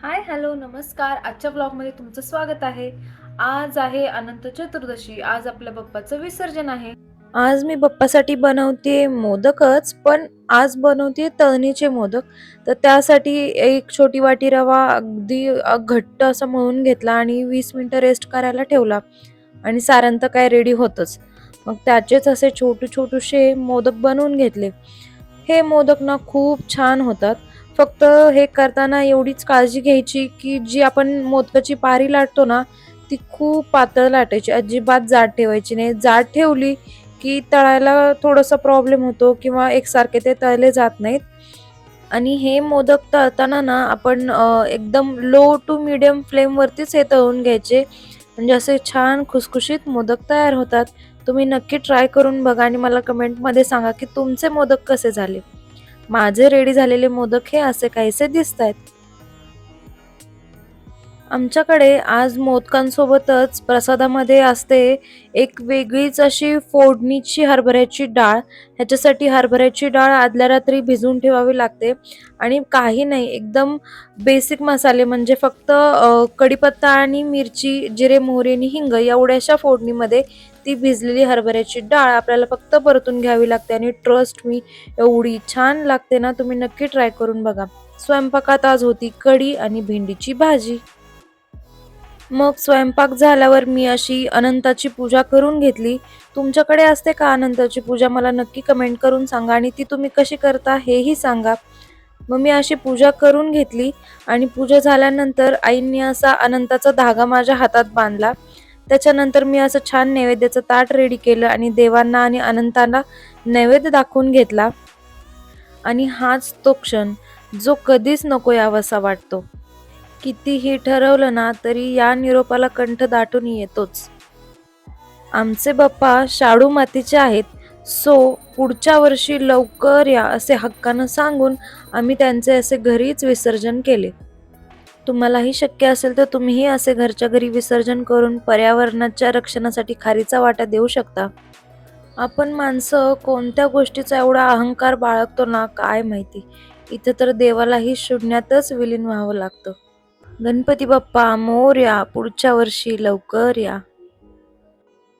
Hi hello नमस्कार. आजच्या ब्लॉगमध्ये तुमचं स्वागत आहे. आज आहे अनंत चतुर्दशी. आज आपल्या बाप्पाचं विसर्जन आहे. आज मी बाप्पासाठी बनवते मोदकच, पण आज बनवते तळणीचे मोदक. तर त्यासाठी एक छोटी वाटी रवा अगदी घट्ट असा मळून घेतला आणि 20 मिनिटं रेस्ट करायला ठेवला. आणि सारण तर काय रेडी होतच. मग त्याचेच असे छोटूशे मोदक बनवून घेतले. हे मोदक ना खूप छान होतात. फक्त हे करताना एवढीच काळजी घ्यायची, की जी आपण मोदकाची पारी लाटतो ना, ती खूप पातळ लाटायची. अजिबात जाड ठेवायची नाही. जाड ठेवली, की तळायला थोडासा प्रॉब्लेम होतो किंवा एकसारखे ते तळले जात नाहीत. आणि हे मोदक तळताना ना आपण एकदम लो टू मीडियम फ्लेमवरतीच हे तळून घ्यायचे. म्हणजे असे छान खुसखुशीत मोदक तयार होतात. तुम्ही नक्की ट्राय करून बघा आणि मला कमेंटमध्ये सांगा, की तुमचे मोदक कसे झाले. माझे रेडी झालेले मोदक हे असे काहीसे दिसतायत. आमच्याकडे आज मोदकांसोबतच प्रसादामध्ये असते एक वेगळीच अशी फोडणीची हरभऱ्याची डाळ. ह्याच्यासाठी हरभऱ्याची डाळ आदल्या रात्री भिजवून ठेवावी लागते आणि काही नाही, एकदम बेसिक मसाले म्हणजे फक्त कढीपत्ता आणि मिरची, जिरे, मोहरी आणि हिंग एवढ्याशा फोडणीमध्ये ती भिजलेली हरभऱ्याची डाळ आपल्याला फक्त परतून घ्यावी लागते आणि ट्रस्ट मी, एवढी छान लागते ना, तुम्ही नक्की ट्राय करून बघा. स्वयंपाकात आज होती कढी आणि भेंडीची भाजी. मग स्वयंपाक झाल्यावर मी अशी अनंताची पूजा करून घेतली. तुमच्याकडे असते का अनंताची पूजा? मला नक्की कमेंट करून सांगा आणि ती तुम्ही कशी करता हेही सांगा. मग मी अशी पूजा करून घेतली आणि पूजा झाल्यानंतर आईंनी असा अनंताचा धागा माझ्या हातात बांधला. त्याच्यानंतर मी असं छान नैवेद्याचं ताट रेडी केलं आणि देवांना आणि अनंतांना नैवेद्य दाखवून घेतला. आणि हाच तो क्षण जो कधीच नको यावासा वाटतो. कितीही ठरवलं ना तरी या निरोपाला कंठ दाटून येतोच. आमचे बाप्पा शाडू मातीचे आहेत, सो पुढच्या वर्षी लवकर या असे हक्कानं सांगून आम्ही त्यांचे असे घरीच विसर्जन केले. तुम्हालाही शक्य असेल तर तुम्हीही असे घरच्या घरी विसर्जन करून पर्यावरणाच्या रक्षणासाठी खारीचा वाटा देऊ शकता. आपण माणसं कोणत्या गोष्टीचा एवढा अहंकार बाळगतो ना, काय माहिती. इथे तर देवालाही शून्यातच विलीन व्हावं लागतं. गणपती बाप्पा मोरया, पुढच्या वर्षी लवकर या.